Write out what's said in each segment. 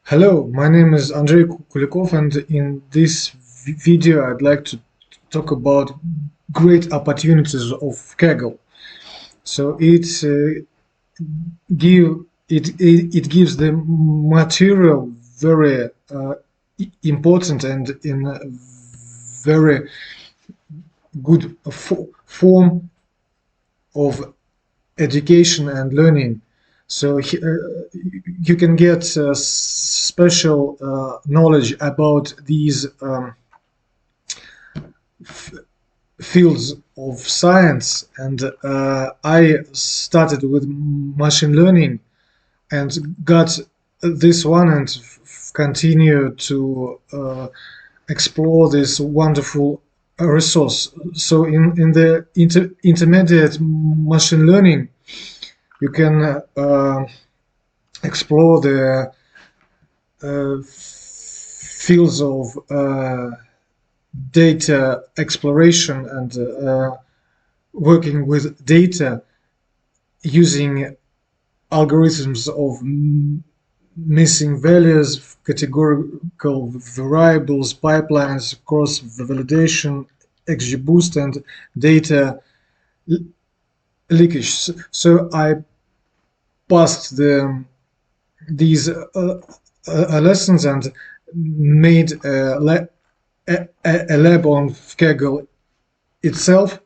Hello, my name is Andrei Kulikov, and in this video I'd like to talk about great opportunities of Kaggle. So it gives the material very important and in a very good form of education and learning. So you can get special knowledge about these fields of science, and I started with machine learning and got this one and continue to explore this wonderful resource. So in the intermediate machine learning, you can explore the fields of data exploration and working with data using algorithms of missing values, categorical variables, pipelines, cross validation, XGBoost, and data leakage. So I passed these lessons and made a lab on Kaggle itself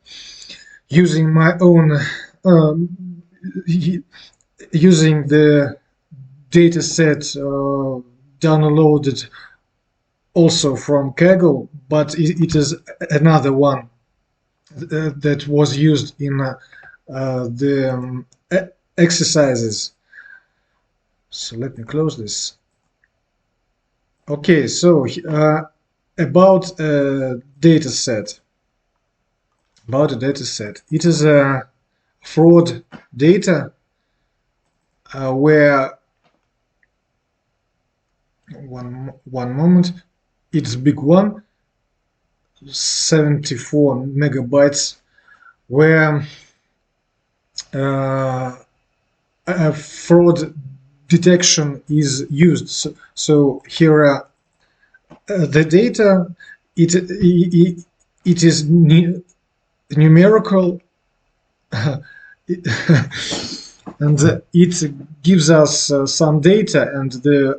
using my own using the data set downloaded also from Kaggle, but it is another one that was used in the exercises. So let me close this. Okay, so about a data set. About a data set. It is a fraud data where one moment, it's big one, 74 megabytes, where a fraud detection is used. So here are the data. It is numerical, and it gives us some data, and the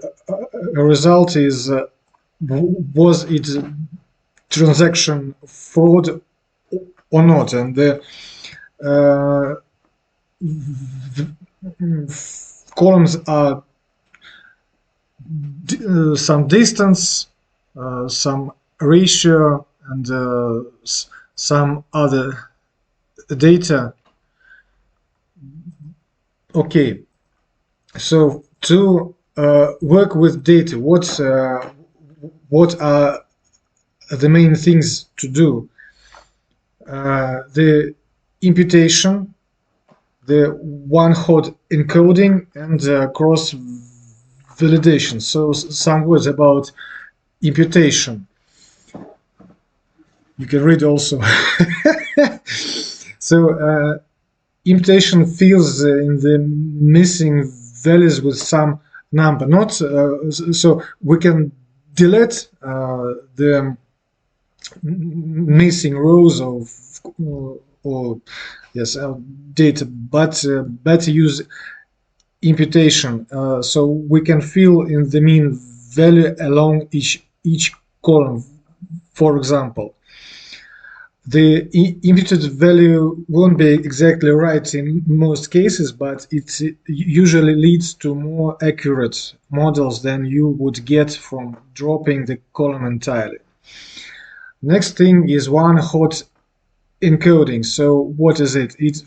result is was it transaction fraud or not, and the columns are some distance, some ratio, and some other data. Okay, so to work with data, what are the main things to do? The imputation, the one-hot encoding, and cross validation. So some words about imputation. You can read also. So imputation fills in the missing values with some number. Not so we can delete the missing rows of or yes data, but better use imputation. So we can fill in the mean value along each column. For example, the imputed value won't be exactly right in most cases, but it usually leads to more accurate models than you would get from dropping the column entirely. Next thing is one-hot encoding. So what is it? It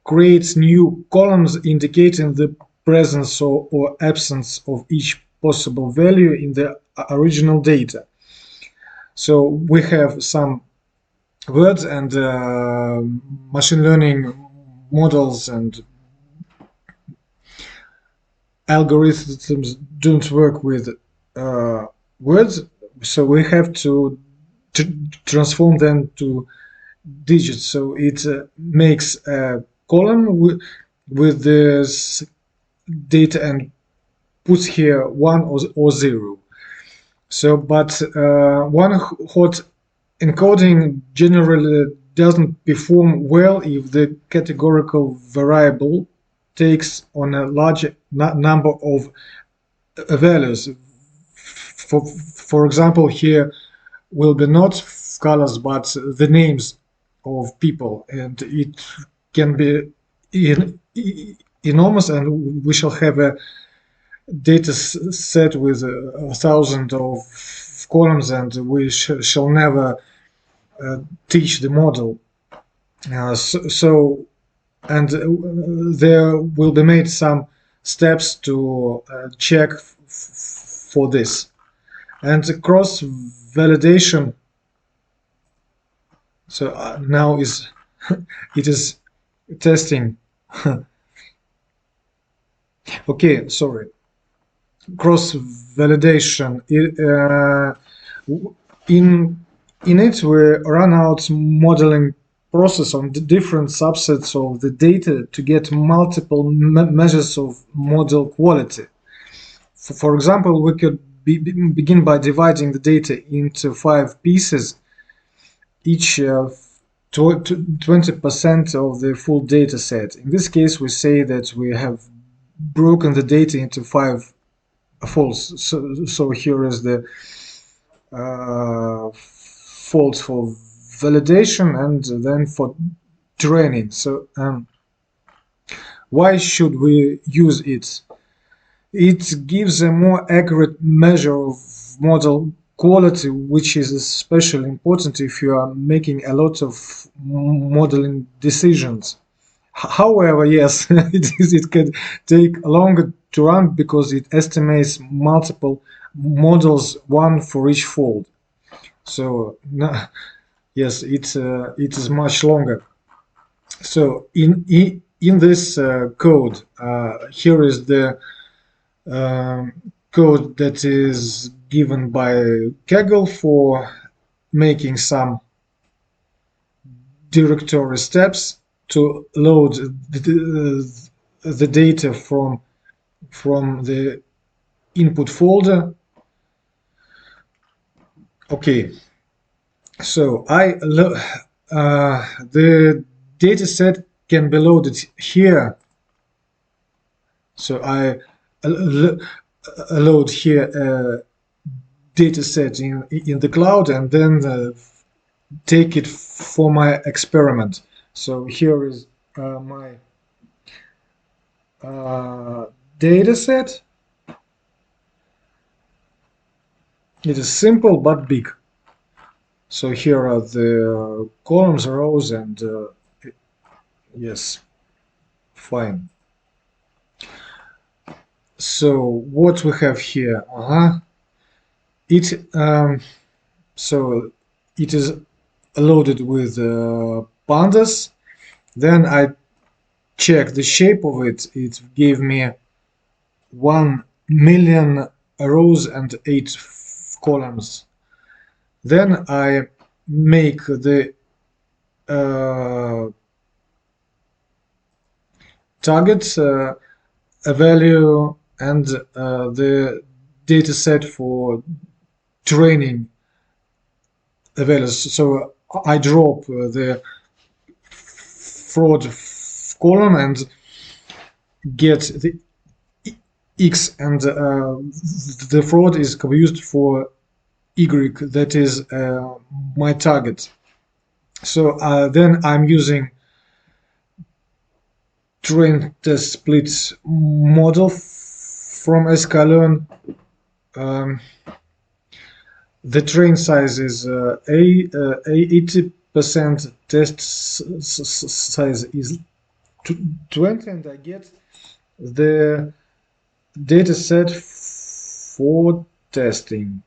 creates new columns indicating the presence or absence of each possible value in the original data. So we have some words, and machine learning models and algorithms don't work with words, so we have to transform them to digits. So it makes a column with this data and puts here 1 or 0. So, but one hot encoding generally doesn't perform well if the categorical variable takes on a large number of values. For example, here will be not colors but the names of people, and it can be enormous, and we shall have a data set with 1,000 of columns, and we shall never teach the model. And there will be made some steps to check for this. And cross validation. So now is it is testing. Okay, sorry. Cross validation. In it we run out modeling process on the different subsets of the data to get multiple measures of model quality. For example, we could begin by dividing the data into 5 pieces, each 20% of the full data set. In this case, we say that we have broken the data into 5 folds. So here is the folds for validation and then for training. So why should we use it? It gives a more accurate measure of model quality, which is especially important if you are making a lot of modeling decisions. However, yes, it can take longer to run because it estimates multiple models, one for each fold. So yes, it is much longer. So in this code, here is the code that is given by Kaggle for making some directory steps to load the data from the input folder. Okay, so the data set can be loaded here. So I load here a data set in the cloud and then take it for my experiment. So here is my data set. It is simple but big. So here are the columns, rows, and yes, fine. So what we have here? So it is loaded with pandas. Then I check the shape of it. It gave me 1 million rows and 8 columns. Then I make the target a value and the data set for training the values. So I drop the fraud column and get the X, and the fraud is used for Y, that is my target. So then I'm using train test split model from sklearn. The train size is 80%, test size is 20, and I get the data set for testing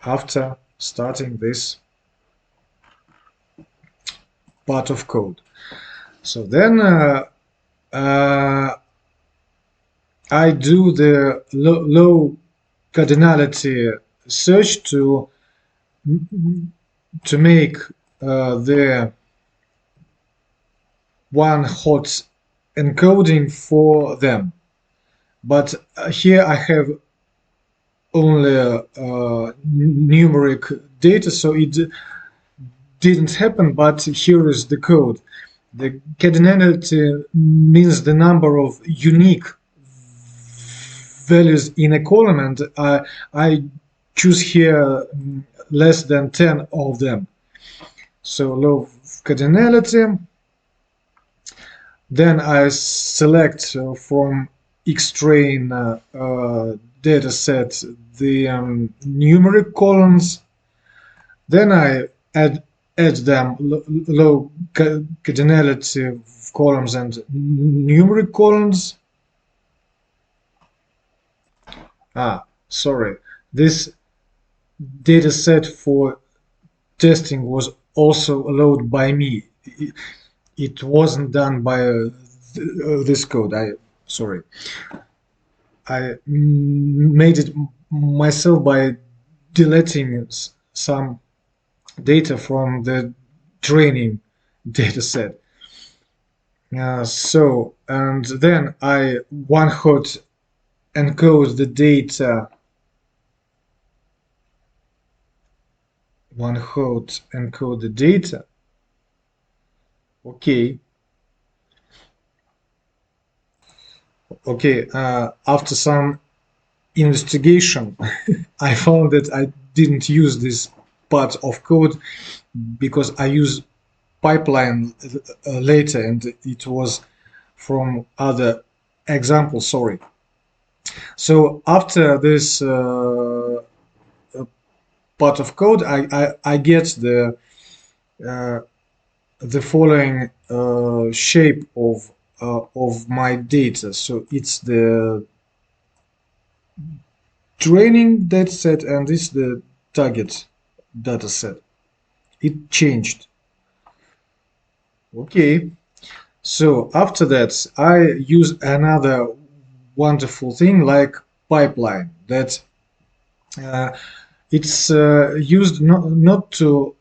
after starting this part of code. So then I do the low cardinality search to make the one hot encoding for them. but here I have only numeric data, so it didn't happen. But here is the code. The cardinality means the number of unique values in a column, and I choose here less than 10 of them. So low cardinality. Then I select from Xtrain data set the numeric columns. Then I add them low cardinality columns and numeric columns. Sorry. This data set for testing was also loaded by me. It wasn't done by this code. Sorry. I made it myself by deleting some data from the training data set. And then I one-hot encode the data. One-hot encode the data. Okay. Okay. After some investigation, I found that I didn't use this part of code because I use pipeline later, and it was from other example. Sorry. So after this part of code, I get the following shape of my data. So it's the training data set, and it's the target data set. It changed. Okay. So after that, I use another wonderful thing like pipeline that it's used not to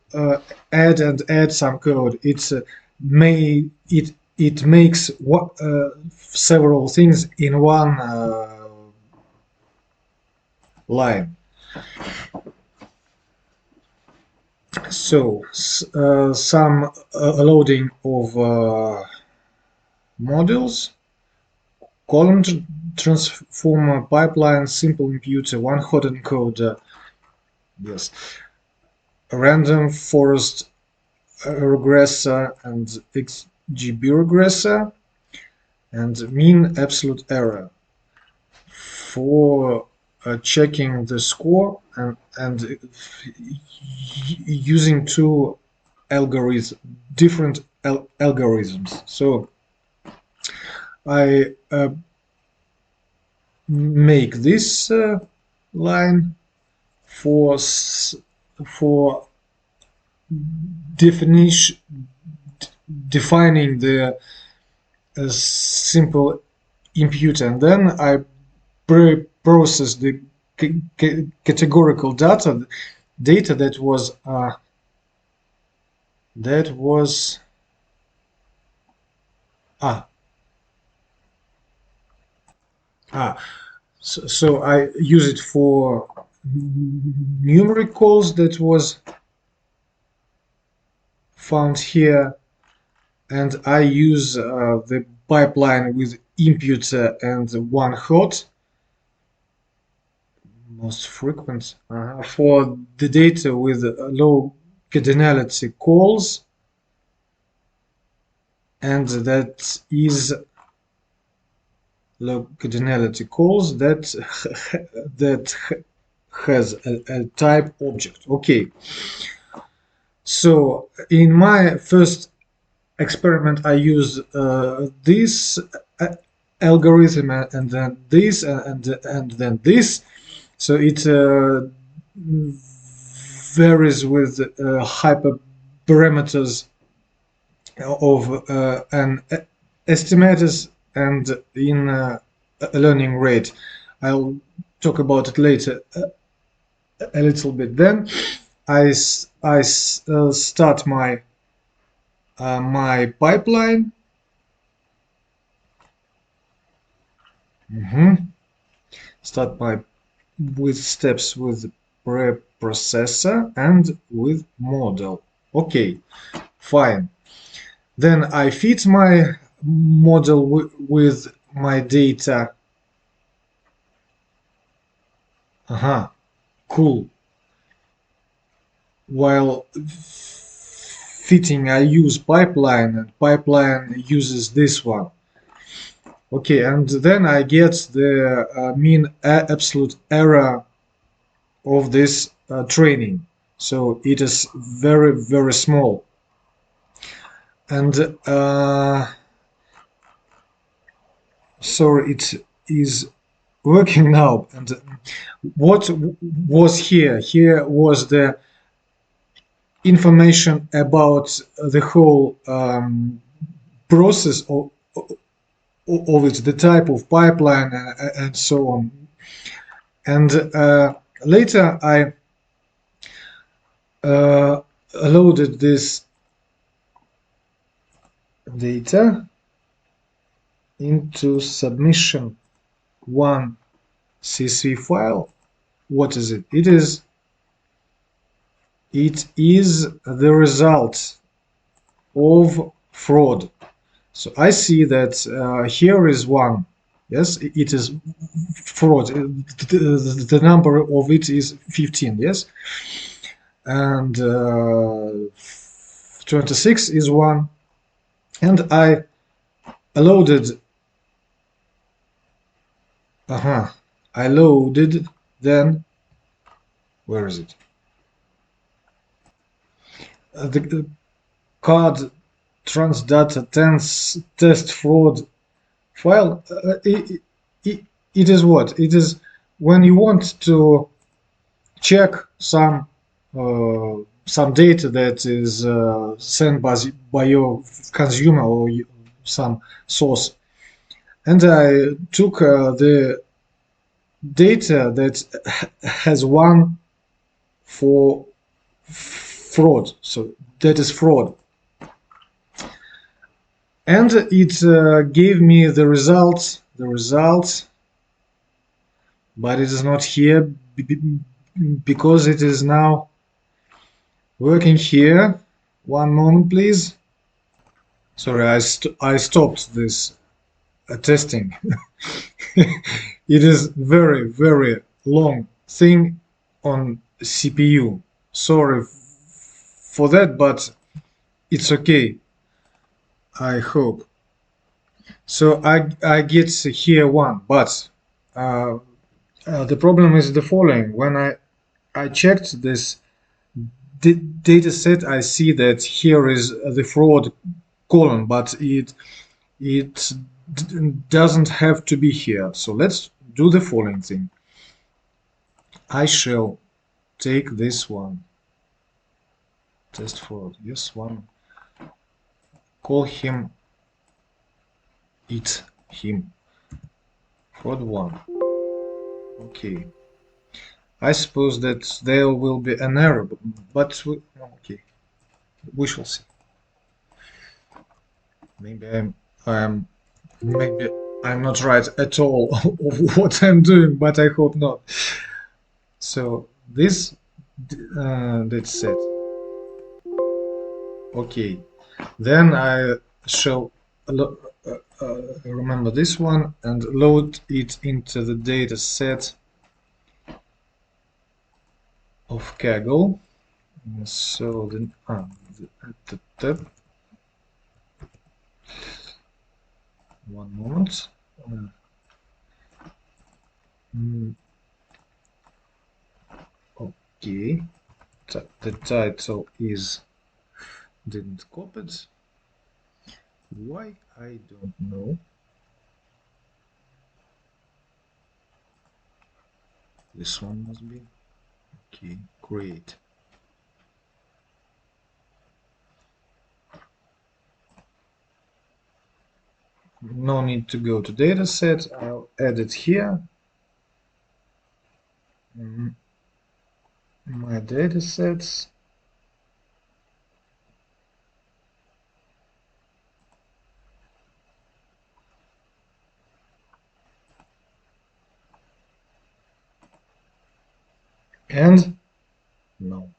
add some code. It makes several things in one line. So some loading of modules, column transformer, pipeline, simple imputer, one-hot encoder, yes, random forest regressor and XGB regressor, and mean absolute error for checking the score and using two different algorithms. So I make this line for defining the simple imputer, and then I process the categorical data that was so I use it for numeric calls that was found here, and I use the pipeline with imputer and one hot, most frequent, for the data with low cardinality calls, and that is low cardinality calls that has a type object. Okay. So in my first experiment, I use this algorithm and then this and then this. So it varies with hyperparameters of an estimators and in a learning rate. I'll talk about it later a little bit. Then I start my pipeline. start by with steps with preprocessor and with model. Okay, fine. Then I feed my model with my data. Aha, cool. While fitting, I use pipeline, and pipeline uses this one. Okay, and then I get the mean absolute error of this training. So it is very, very small. And sorry, it is working now. And what was here? Here was the information about the whole process of it, the type of pipeline and so on. And later I loaded this data into submission one CSV file. What is it? It is the result of fraud. So I see that here is one. Yes, it is fraud. The number of it is 15. Yes, and 26 is one. And I loaded. I loaded. Then where is it? The card transdata test fraud file. It is what? It is when you want to check some data that is sent by your consumer or some source. And I took the data that has one for fraud. So that is fraud. And it gave me the results, but it is not here because it is now working here. One moment, please. Sorry, I stopped this testing. It is very, very long thing on CPU. Sorry for that, but it's okay, I hope. So I get here one, but the problem is the following. When I checked this data set, I see that here is the fraud column, but it doesn't have to be here. So let's do the following thing. I shall take this one, test fraud, yes, one, call him him, fraud one. Okay, I suppose that there will be an error, but okay, we shall see. Maybe maybe I'm not right at all of what I'm doing, but I hope not. So this that's it. Okay, then I shall remember this one and load it into the data set of Kaggle. So then one moment. Okay, the title is didn't copy it. Why? I don't know. This one must be. Okay, create. No need to go to dataset. I'll add it here. My datasets. And no.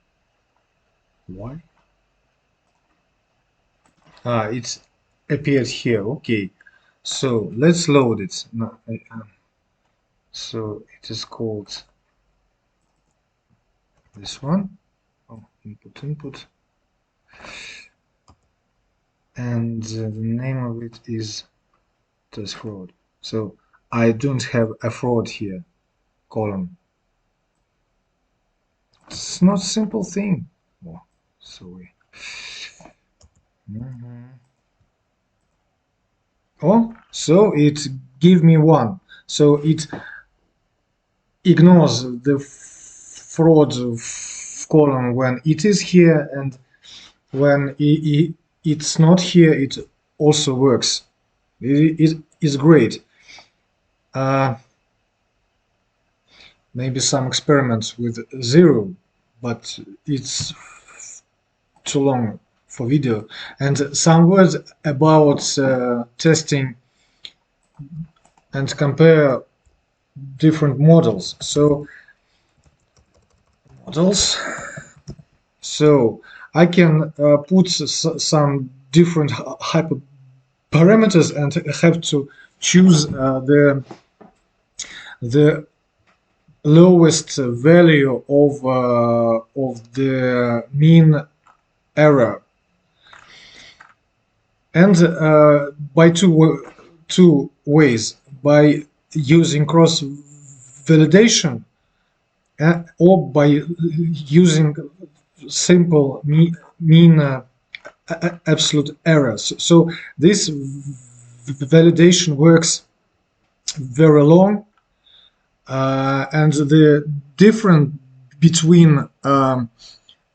Why? It appeared here. Okay. So let's load it. No, so it is called this one. Oh, input. And the name of it is test fraud. So I don't have a fraud here column. It's not a simple thing. Oh, sorry. Oh, so it give me one. So it ignores the fraud column when it is here, and when it's not here, it also works. It is great. Maybe some experiments with zero, but it's too long for video. And some words about testing and compare different models. So models. So I can put some different hyperparameters and have to choose the lowest value of the mean error, and by two ways: by using cross validation, or by using simple mean absolute errors. So this validation works very long, and the difference between,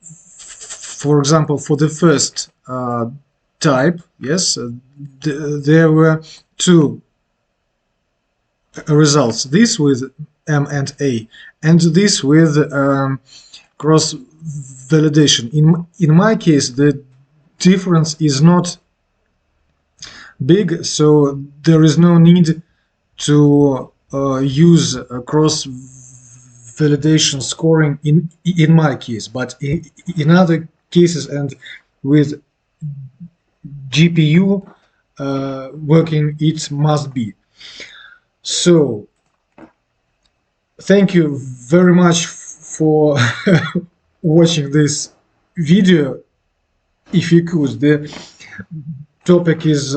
for example, for the first type, yes, there were two results: this with M and A, and this with cross validation. In my case, the difference is not big, so there is no need to use cross validation scoring in my case, but in other cases and with GPU working, it must be. So thank you very much for watching this video. If you could, the topic is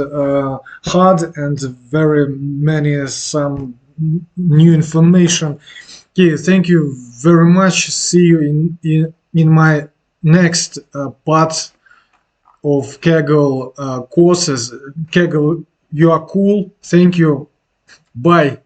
hard and very many some new information. Okay, thank you very much. See you in my next part of Kaggle courses. Kaggle, you are cool. Thank you. Bye.